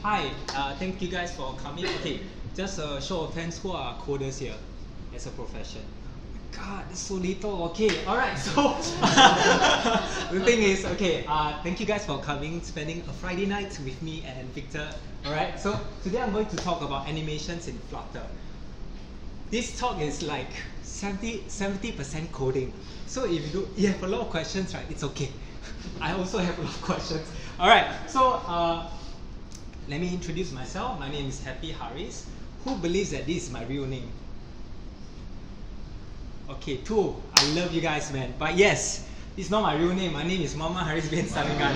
Hi, thank you guys for coming. Okay, just a show of hands, who are coders here as a profession? God, that's so little. Okay, alright, so the thing is, okay, thank you guys for coming, spending a Friday night with me and Victor. Alright, so today I'm going to talk about animations in Flutter. This talk is like 70% coding. So if you have a lot of questions, right, it's okay. I also have a lot of questions. Alright, so let me introduce myself. My name is Happy Haris. Who believes that this is my real name? Okay, two. I love you guys, man. But yes, it's not my real name. My name is Mama Haris bin Salingan.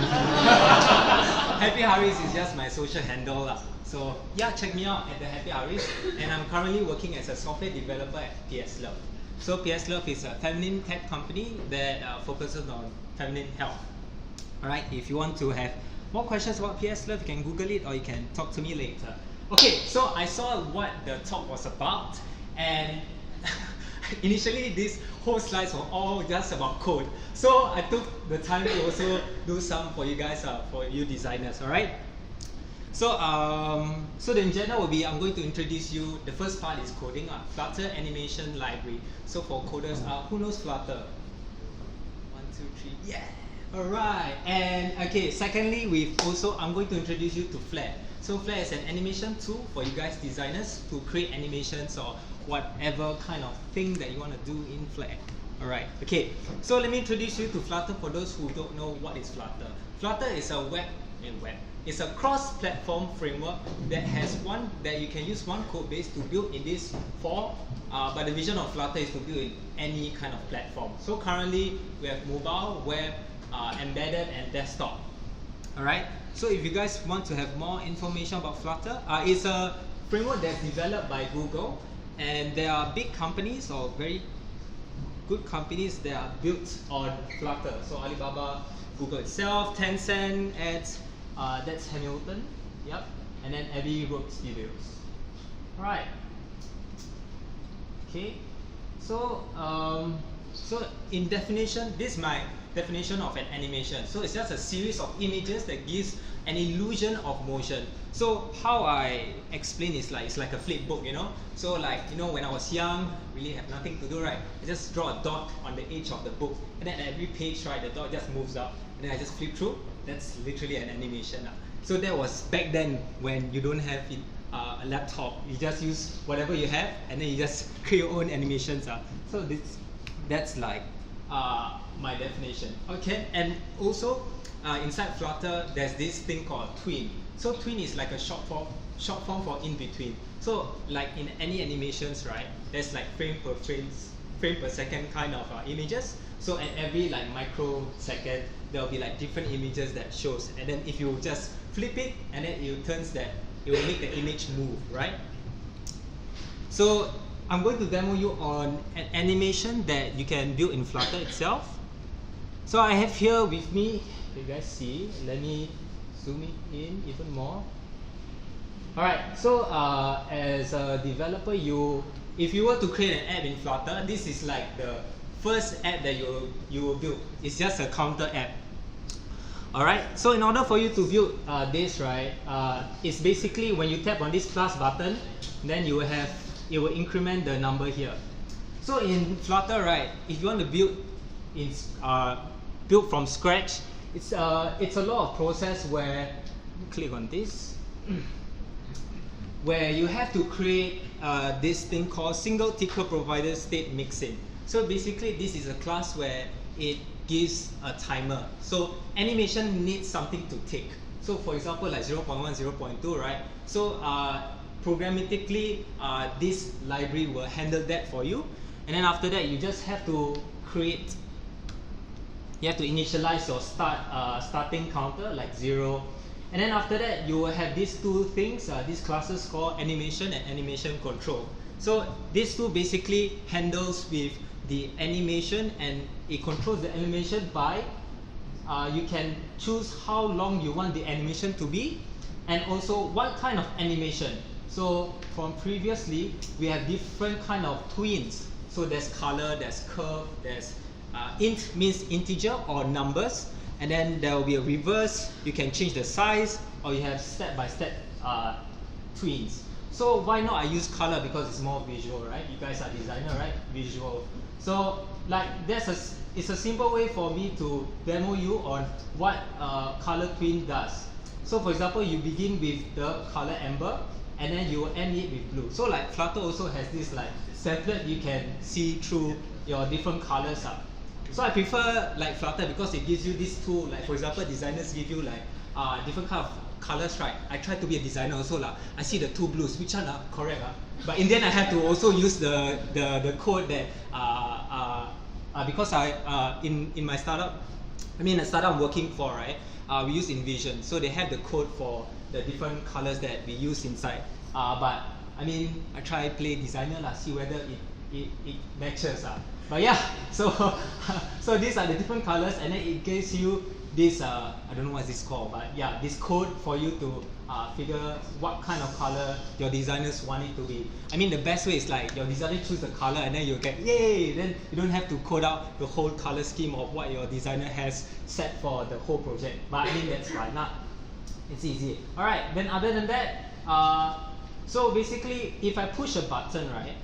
Happy Haris is just my social handle. So yeah, check me out at the Happy Haris. And I'm currently working as a software developer at PS Love. So PS Love is a feminine tech company that focuses on feminine health. Alright, if you want to have more questions about PS Love, you can Google it or you can talk to me later. Okay, so I saw what the talk was about, and initially these whole slides were all just about code. So I took the time to also do some for you guys, for you designers, alright? So so the agenda will be, I'm going to introduce you, the first part is coding, Flutter Animation Library. So for coders, who knows Flutter? 1, 2, 3, yeah! Alright, and okay, secondly, I'm going to introduce you to Flare. So Flare is an animation tool for you guys designers to create animations or whatever kind of thing that you want to do in Flare. Alright, okay, so let me introduce you to Flutter for those who don't know what is Flutter. Flutter is a it's a cross-platform framework that you can use one code base to build in this form, but the vision of Flutter is to build in any kind of platform. So currently we have mobile, web, embedded, and desktop. Alright, so if you guys want to have more information about Flutter, it's a framework that's developed by Google, and there are big companies or very good companies that are built on Flutter. So Alibaba, Google itself, Tencent, Ads, that's Hamilton, yep, and then Abbey Road Studios. Alright, okay, so so in definition, this is my definition of an animation. So it's just a series of images that gives an illusion of motion. So how I explain is like, it's like a flip book, you know. So like, you know, when I was young, really have nothing to do, right? I just draw a dot on the edge of the book, and then every page, right, the dot just moves up, and then I just flip through. That's literally an animation. So that was back then when you don't have a laptop. You just use whatever you have, and then you just create your own animations. So that's like my definition. Okay, and also inside Flutter, there's this thing called Tween. So Tween is like a short form for in between. So like in any animations, right, there's like frame per second kind of images. So at every like microsecond, there'll be like different images that shows, and then if you just flip it, and then it turns that it will make the image move, right? So I'm going to demo you on an animation that you can build in Flutter itself. So I have here with me, you guys see, let me zoom it in even more. Alright, so as a developer, if you were to create an app in Flutter, this is like the first app that you will build. It's just a counter app. Alright, so in order for you to build this, right, it's basically when you tap on this plus button, then it will increment the number here. So in Flutter, right, if you want to build from scratch, it's a lot of process where you click on this, where you have to create this thing called single ticker provider state mixin. So basically, this is a class where it gives a timer. So animation needs something to tick. So for example, like 0.1, 0.2, right? So programmatically, this library will handle that for you. And then after that, you just have to initialize your starting counter, like 0. And then after that, you will have these two things, these classes called animation and animation control. So this two basically handles with the animation, and it controls the animation by, you can choose how long you want the animation to be, and also what kind of animation. So from previously, we have different kind of tweens. So there's color, there's curve, there's int means integer or numbers, and then there will be a reverse. You can change the size, or you have step-by-step tweens. So why not I use color, because it's more visual, right? You guys are designer, right? Visual. So like it's a simple way for me to demo you on what color tween does. So for example, you begin with the color amber, and then you end it with blue. So like Flutter also has this like template you can see through your different colors up. So I prefer like Flutter because it gives you this tool. Like for example, designers give you like different kind of colors, right? I try to be a designer also lah. I see the two blues, which one correct but in the end I have to also use the code that because in my startup, the startup I'm working for, right? We use InVision, so they have the code for the different colors that we use inside. But I try play designer lah, see whether it matches But yeah, so so these are the different colors, and then it gives you this I don't know what this called, but yeah, this code for you to figure what kind of color your designers want it to be. The best way is like your designer choose the color, and then you get yay. Then you don't have to code out the whole color scheme of what your designer has set for the whole project. But that's fine. It's easy. All right. Then other than that, so basically, if I push a button, right,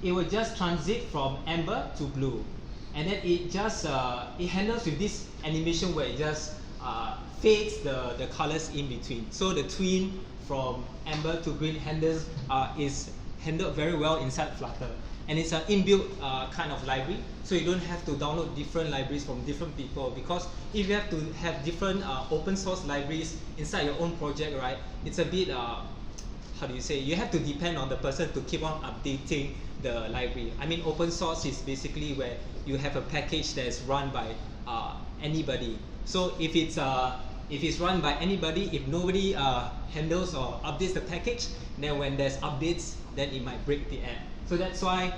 it will just transit from amber to blue, and then it just it handles with this animation where it just fades the colors in between. So the tween from amber to green is handled very well inside Flutter, and it's an inbuilt kind of library, so you don't have to download different libraries from different people, because if you have to have different open source libraries inside your own project, right, it's a bit how do you say, you have to depend on the person to keep on updating the library. Open source is basically where you have a package that is run by anybody. So if it's run by anybody, if nobody handles or updates the package, then when there's updates, then it might break the app. So that's why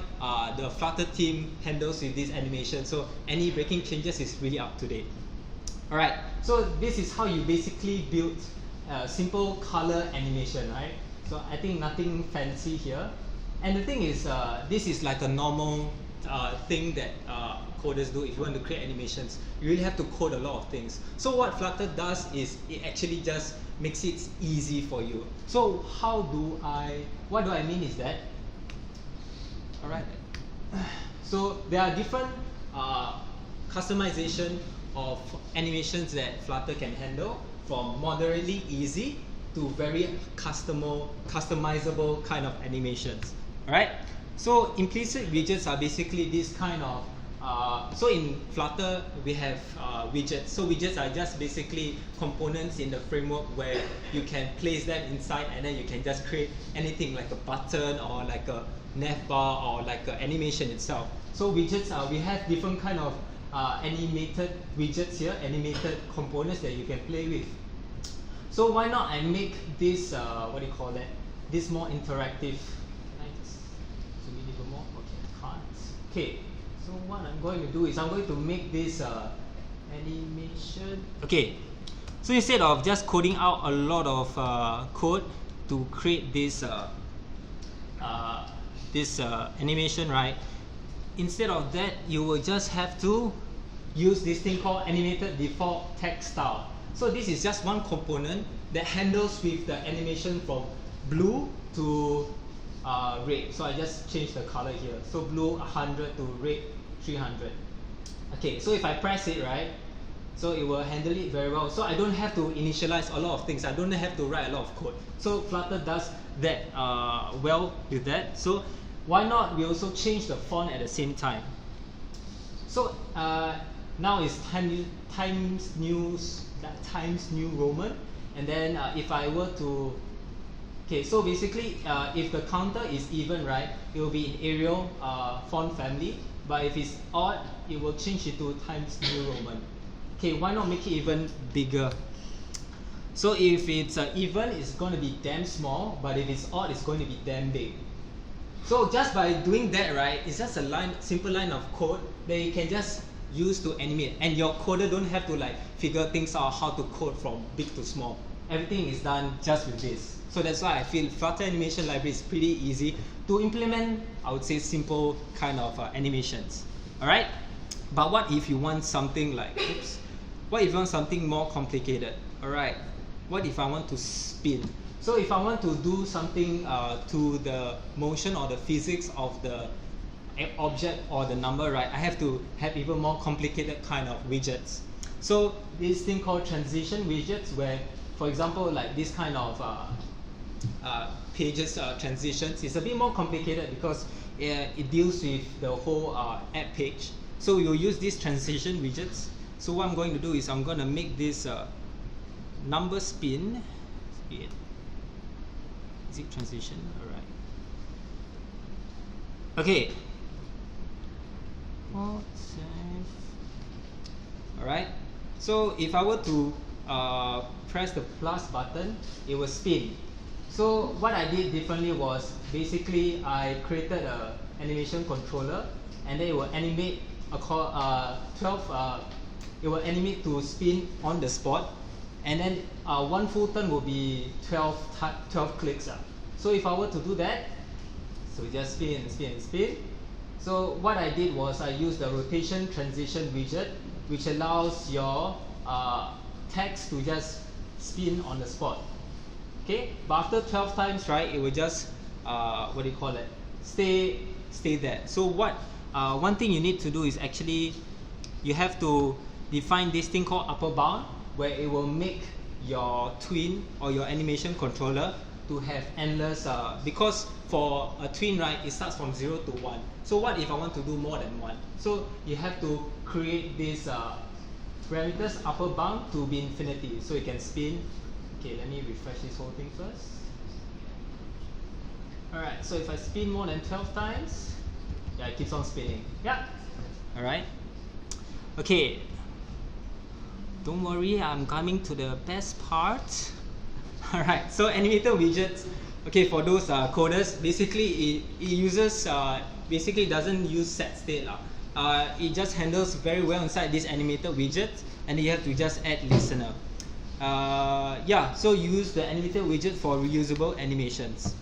the Flutter team handles with this animation. So any breaking changes is really up to date. All right. So this is how you basically build simple color animation, right? So I think nothing fancy here. And the thing is, this is like a normal thing that coders do. If you want to create animations, you really have to code a lot of things. So what Flutter does is it actually just makes it easy for you. So what do I mean is that, all right, so there are different customization of animations that Flutter can handle, from moderately easy to very customizable kind of animations. Alright, so implicit widgets are basically this kind of so in Flutter we have widgets. So widgets are just basically components in the framework where you can place them inside, and then you can just create anything like a button or like a nav bar or like an animation itself. So widgets we have different kind of animated widgets here, animated components that you can play with. So why not I make this what do you call that? This more interactive. Can I just zoom in even more? Okay, I can't. Okay, so what I'm going to do is I'm going to make this animation. Okay, so instead of just coding out a lot of code to create this animation, right? Instead of that, you will just have to use this thing called animated default text style. So this is just one component that handles with the animation from blue to red. So I just changed the color here. So blue 100 to red 300. Okay, so if I press it, right, so it will handle it very well. So I don't have to initialize a lot of things. I don't have to write a lot of code. So Flutter does that well with that. So why not we also change the font at the same time? So now it's Times New Roman, and then if I were to, okay, so basically if the counter is even, right, it will be in Arial font family, but if it's odd, it will change it to Times New Roman. Okay, why not make it even bigger? So if it's even, it's going to be damn small, but if it's odd, it's going to be damn big. So just by doing that, right, it's just a simple line of code that you can just use to animate, and your coder don't have to like figure things out how to code from big to small. Everything is done just with this. So that's why I feel Flutter Animation Library is pretty easy to implement, I would say, simple kind of animations. Alright? But what if you want something like, oops, What if I want something more complicated? Alright, what if I want to spin? So if I want to do something to the motion or the physics of the object or the number, right, I have to have even more complicated kind of widgets. So this thing called transition widgets, where for example like this kind of pages transitions is a bit more complicated because it deals with the whole app page. So we will use these transition widgets. So what I'm going to do is I'm going to make this number spin. Is it transition? Alright. Okay. Alright. So if I were to press the plus button, it will spin. So what I did differently was basically I created an animation controller, and then it will animate it will animate to spin on the spot, and then one full turn will be 12 clicks. So if I were to do that, so just spin, spin, spin. So what I did was I used the rotation transition widget, which allows your text to just spin on the spot. Okay, but after 12 times, right, it will just what do you call it? Stay there. So what one thing you need to do is actually you have to define this thing called upper bound, where it will make your Tween or your animation controller to have endless because for a Tween, right, it starts from 0 to 1. So what if I want to do more than 1? So you have to create this parameters upper bound to be infinity, so it can spin. Okay, let me refresh this whole thing first. Alright, so if I spin more than 12 times, yeah, it keeps on spinning. Yeah. Alright. Okay. Don't worry, I'm coming to the best part. Alright, so animator widgets. Okay, for those coders, basically it uses basically doesn't use set state. It just handles very well inside this animator widget, and you have to just add listener. Yeah, so use the animator widget for reusable animations.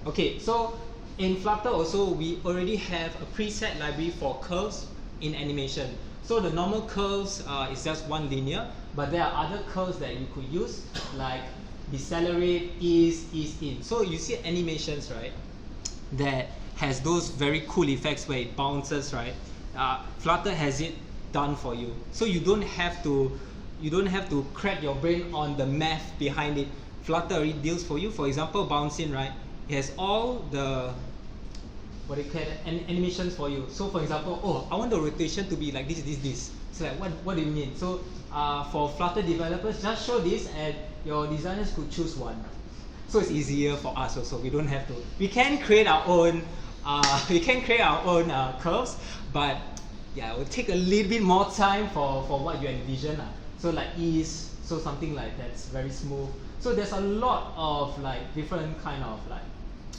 Okay, so in Flutter also we already have a preset library for curves in animation. So the normal curves is just one linear, but there are other curves that you could use, like decelerate, ease in. So you see animations, right, that has those very cool effects where it bounces, right? Flutter has it done for you, so you don't have to crack your brain on the math behind it. Flutter already deals for you. For example, bouncing, right, it has all the what they call animations for you. So for example, oh, I want the rotation to be like this. So like, what do you mean? So for Flutter developers, just show this and your designers could choose one. So it's easier for us also. We don't have to. We can create our own. Curves, but yeah, it will take a little bit more time for what you envision. So like ease, so something like that's very smooth. So there's a lot of like different kind of like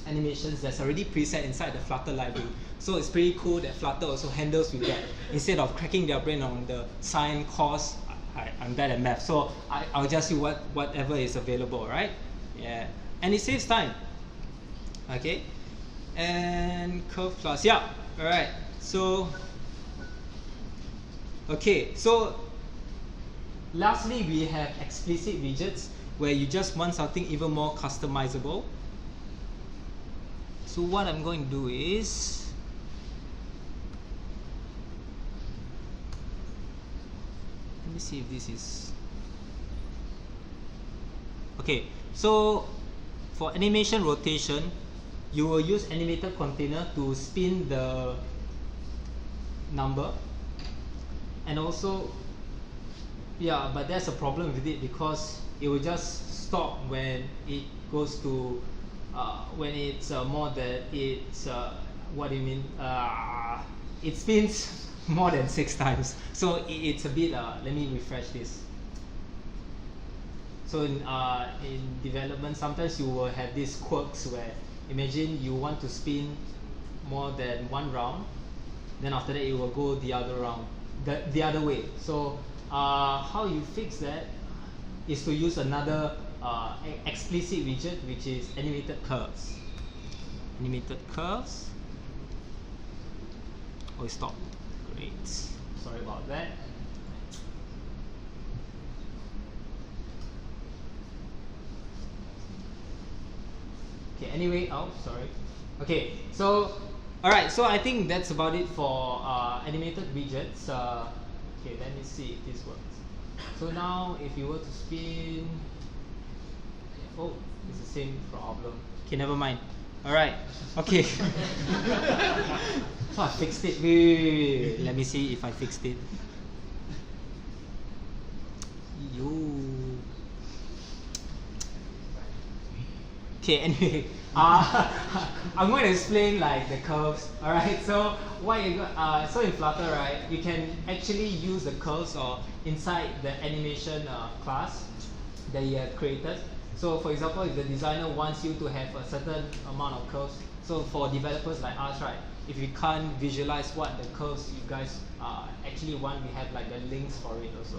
animations that's already preset inside the Flutter library. So it's pretty cool that Flutter also handles with that. Instead of cracking their brain on the sine, cos, I'm bad at math, so I'll just use whatever is available, right? Yeah, and it saves time. Okay, and curve plus, yeah, all right. So okay, so lastly we have explicit widgets, where you just want something even more customizable. So what I'm going to do is let me see if this is okay. So for animation rotation, you will use animator container to spin the number, and also yeah, but there's a problem with it because it will just stop when it goes to when it's more than it's what do you mean, it spins more than 6 times, so it's a bit let me refresh this. So in development, sometimes you will have these quirks where, imagine you want to spin more than 1 round, then after that it will go the other round, the other way. So how you fix that is to use another explicit widget, which is animated curves. Animated curves. Oh, it stopped. Great. Sorry about that. Okay, anyway, oh, sorry. Okay, so, alright, so I think that's about it for animated widgets. Okay, let me see if this works. So now, if you were to spin, oh, it's the same problem. Okay, never mind. Alright, okay. So I fixed it. Wait. Let me see if I fixed it. Okay, anyway, I'm going to explain like the curves. All right, so what you got? So in Flutter, right, you can actually use the curves or inside the animation class that you have created. So for example, if the designer wants you to have a certain amount of curves, so for developers like us, right, if you can't visualize what the curves you guys actually want, we have like the links for it also.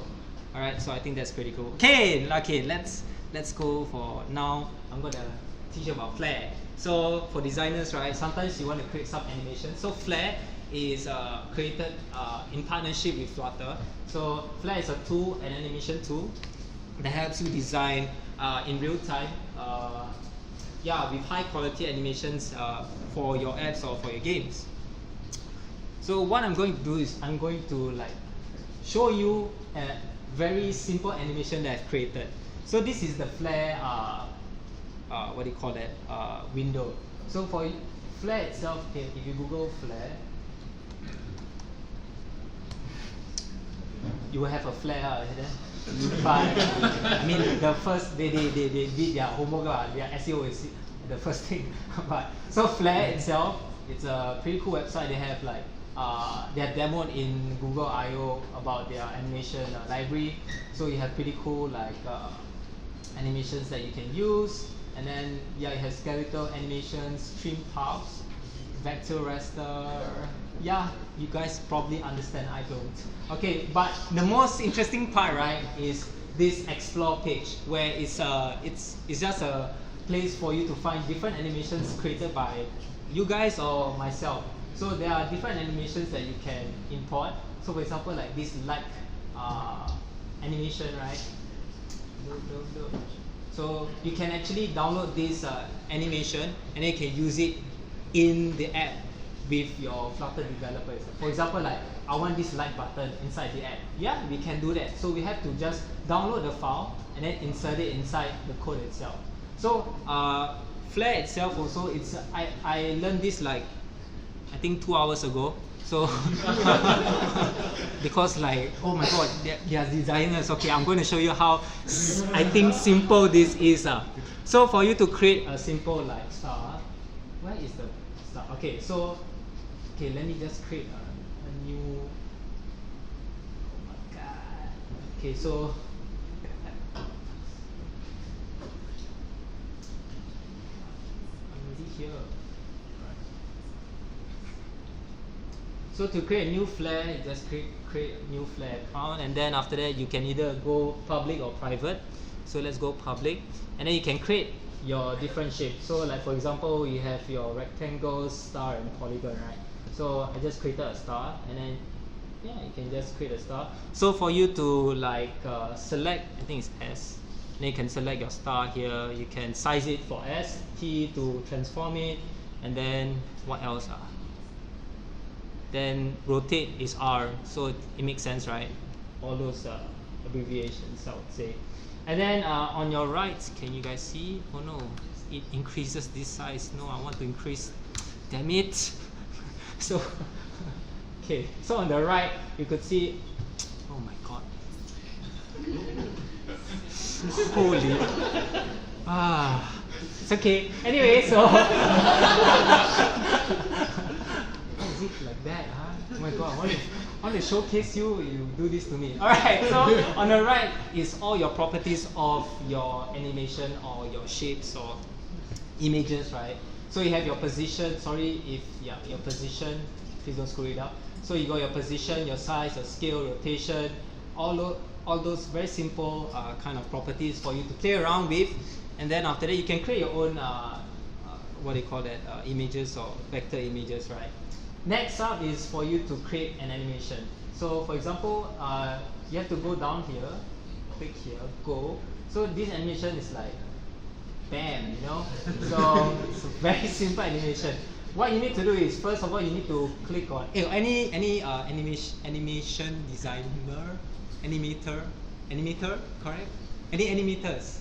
All right, so I think that's pretty cool. Okay, let's go for now. I'm gonna teach you about Flare. So for designers, right, sometimes you want to create some animation. So Flare is created in partnership with Flutter. So Flare is a tool, an animation tool that helps you design in real time. Yeah, with high quality animations for your apps or for your games. So what I'm going to do is I'm going to like show you a very simple animation that I've created. So this is the Flare what do you call that, window. So for Flare itself, okay, if you Google Flare, you will have a flare but I mean the first they did their homework, their SEO is the first thing. But so Flare itself, it's a pretty cool website. They have like they have demoed in Google I/O about their animation library. So you have pretty cool like animations that you can use. And then yeah, it has skeletal animations, stream paths, vector raster. Yeah, you guys probably understand, I don't. Okay, but the most interesting part, right, is this explore page where it's just a place for you to find different animations created by you guys or myself. So there are different animations that you can import. So for example, like this light animation, right? So you can actually download this animation and then you can use it in the app with your Flutter developers. For example, like I want this like button inside the app. Yeah, we can do that. So we have to just download the file and then insert it inside the code itself. So Flare itself also, I learned this like I think 2 hours ago. So because like, oh my god, they are designers. Okay, I'm going to show you how I think simple this is. So for you to create a simple like star, where is the star? Okay, so okay, let me just create a new. Oh my god. Okay, so I'm already here. So to create a new flare, you just create a new flare account, and then after that you can either go public or private. So let's go public, and then you can create your different shapes. So like for example, you have your rectangles, star, and polygon, right? So I just created a star, and then yeah, you can just create a star. So for you to like select, I think it's S. Then you can select your star here. You can size it for S, T to transform it, and then what else? Then rotate is R, so it makes sense, right? All those abbreviations, I would say. And then on your right, can you guys see? Oh no, it increases this size. No, I want to increase. Damn it! So, okay. So on the right, you could see. Oh my god! Holy! It's okay. Anyway, so. Is it like that? Oh my god, I want to showcase you, you do this to me. Alright, so on the right is all your properties of your animation or your shapes or images, right? So you have your position, sorry if, yeah, your position, please don't screw it up. So you got your position, your size, your scale, rotation, all those very simple kind of properties for you to play around with. And then after that, you can create your own, what do you call that, images or vector images, right? Next up is for you to create an animation. So for example, you have to go down here, click here, go. So this animation is like bam, you know. So it's a very simple animation. What you need to do is, first of all, you need to click on any animation designer, animator, correct? Any animators?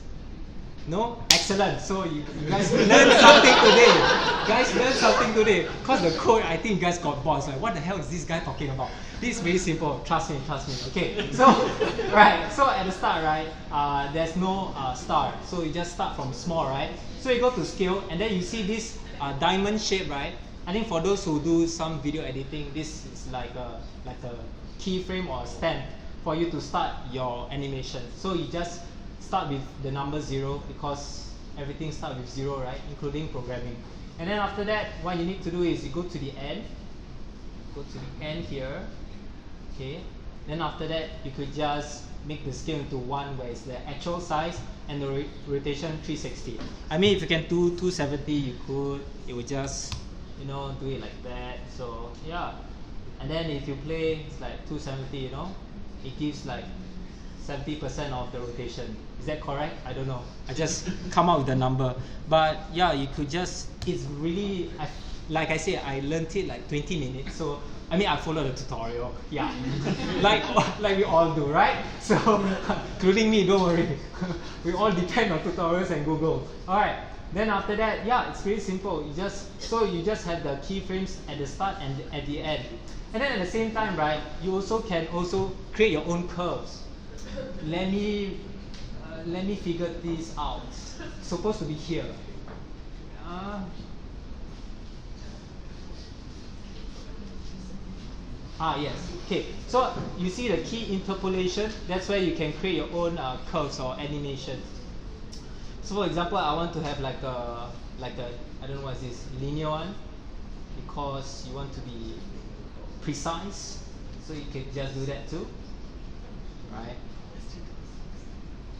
No? Excellent. So you guys learned something today. Guys learned something today. Because the code, I think you guys got bored. It's like, what the hell is this guy talking about? This is very simple. Trust me. Okay. So, right. So at the start, right, there's no start. So you just start from small, right? So you go to scale, and then you see this diamond shape, right? I think for those who do some video editing, this is like a keyframe or a stamp for you to start your animation. So you just start with the number 0 because everything starts with 0, right? Including programming. And then after that, what you need to do is you go to the end. Go to the end here. Okay. Then after that, you could just make the scale into 1 where it's the actual size and the rotation 360. I mean, if you can do 270, you could. It would just, you know, do it like that. So yeah. And then if you play, it's like 270, you know, it gives like 70% of the rotation. Is that correct? I don't know. I just come up with the number. But yeah, you could just, it's really, like I said, I learned it like 20 minutes. So, I mean, I followed the tutorial. Yeah. like we all do, right? So, including me, don't worry. We all depend on tutorials and Google. All right. Then after that, yeah, it's very simple. You just have the keyframes at the start and at the end. And then at the same time, right, you also can create your own curves. Let me figure this out. It's supposed to be here. Yes. Okay. So you see the key interpolation. That's where you can create your own curves or animation. So for example, I want to have like a I don't know what is this, linear one, because you want to be precise. So you can just do that too, right?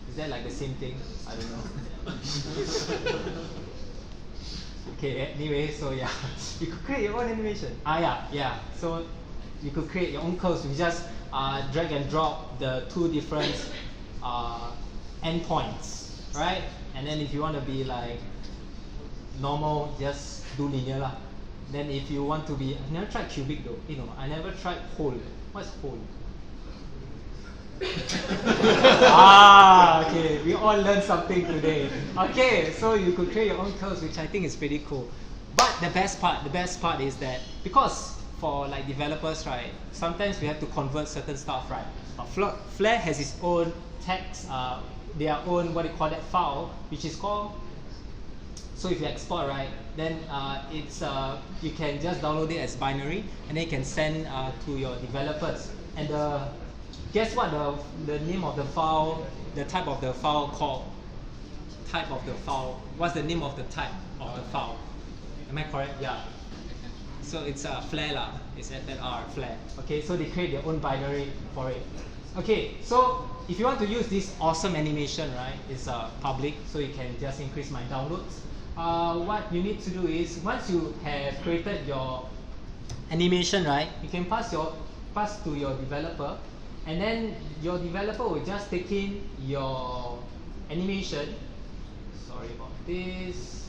Is that like the same thing? I don't know. Okay, anyway, so yeah, you could create your own animation. Yeah. So you could create your own curves. You just drag and drop the 2 different endpoints, right? And then if you want to be like normal, just do linear lah. Then if you want to be, I never tried cubic though. You know, I never tried whole. What's whole? Okay, we all learned something today. Okay, so you could create your own curves, which I think is pretty cool. But the best part is that because for like developers, right, sometimes we have to convert certain stuff, right? Flare has its own text, their own what do you call that file, which is called. So if you export, right, then you can just download it as binary, and then you can send to your developers. And guess what the name of the file, the type of the file called? Type of the file. What's the name of the type of the file? Am I correct? Yeah. So it's Flare lah. It's FLR, Flare. Okay, so they create their own binary for it. Okay, so if you want to use this awesome animation, right, it's public, so you can just increase my downloads. What you need to do is, once you have created your animation, right, you can pass to your developer, and then your developer will just take in your animation. Sorry about this.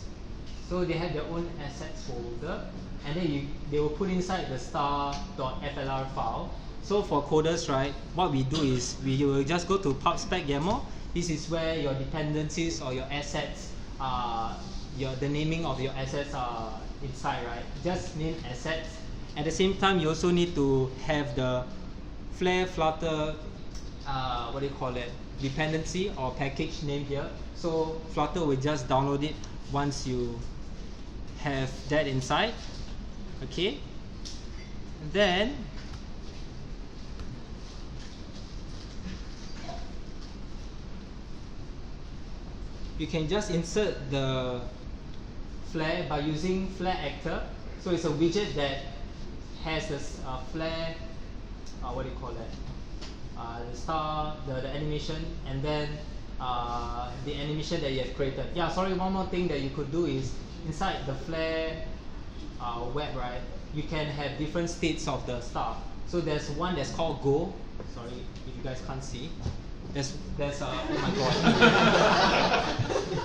So they have their own assets folder, and then they will put inside the star.flr file. So for coders, right, what we do is we will just go to PubSpec YAML. This is where your dependencies or your assets, the naming of your assets are inside, right? Just name assets. At the same time, you also need to have the Flutter, what do you call it? Dependency or package name here. So Flutter will just download it once you have that inside. Okay. And then you can just insert the flare by using flare actor. So it's a widget that has this flare, what do you call that? The star, the animation, and then the animation that you have created. Yeah, sorry, one more thing that you could do is inside the flare web, right, you can have different states of the star. So there's one that's called Go. Sorry if you guys can't see. There's oh my god.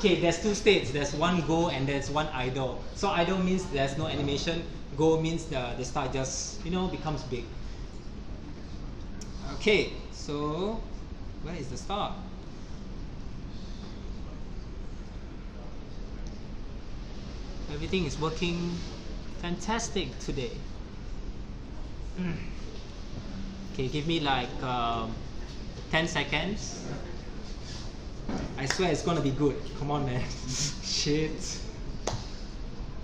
okay, there's two states. There's one go and there's one idle. So idle means there's no animation. Go means the star just, becomes big. Okay, so where is the star? Everything is working fantastic today. Okay, give me like 10 seconds. I swear it's gonna be good. Come on, man. Shit.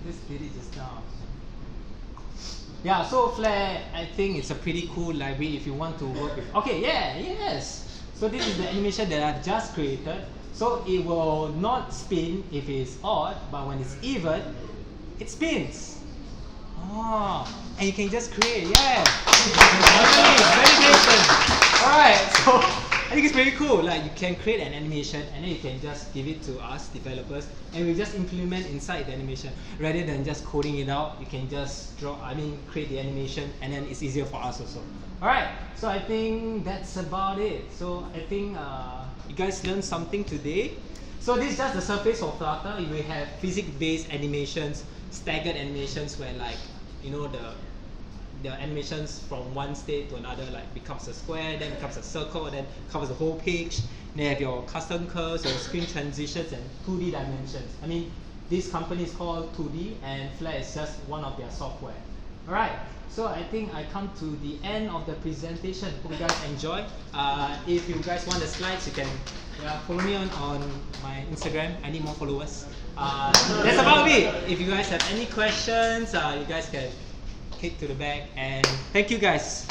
Just did it just now. Yeah, so Flare, I think it's a pretty cool library if you want to work with. Okay, yes. So this is the animation that I've just created. So it will not spin if it's odd, but when it's even, it spins. Oh, and you can just create, yeah. Alright, so I think it's very cool. Like you can create an animation and then you can just give it to us developers and we just implement inside the animation. Rather than just coding it out, you can just create the animation and then it's easier for us also. Alright, so I think that's about it. So I think you guys learned something today. So this is just the surface of Flutter. We have physics-based animations, staggered animations where the animations from one state to another becomes a square, then becomes a circle, then covers the whole page. Then you have your custom curves, your screen transitions, and 2D dimensions. This company is called 2D, and Flare is just one of their software. Alright, so I think I come to the end of the presentation. Hope you guys enjoy. If you guys want the slides, you can follow me on my Instagram. I need more followers. That's about it. If you guys have any questions, you guys can kick to the back, and thank you guys.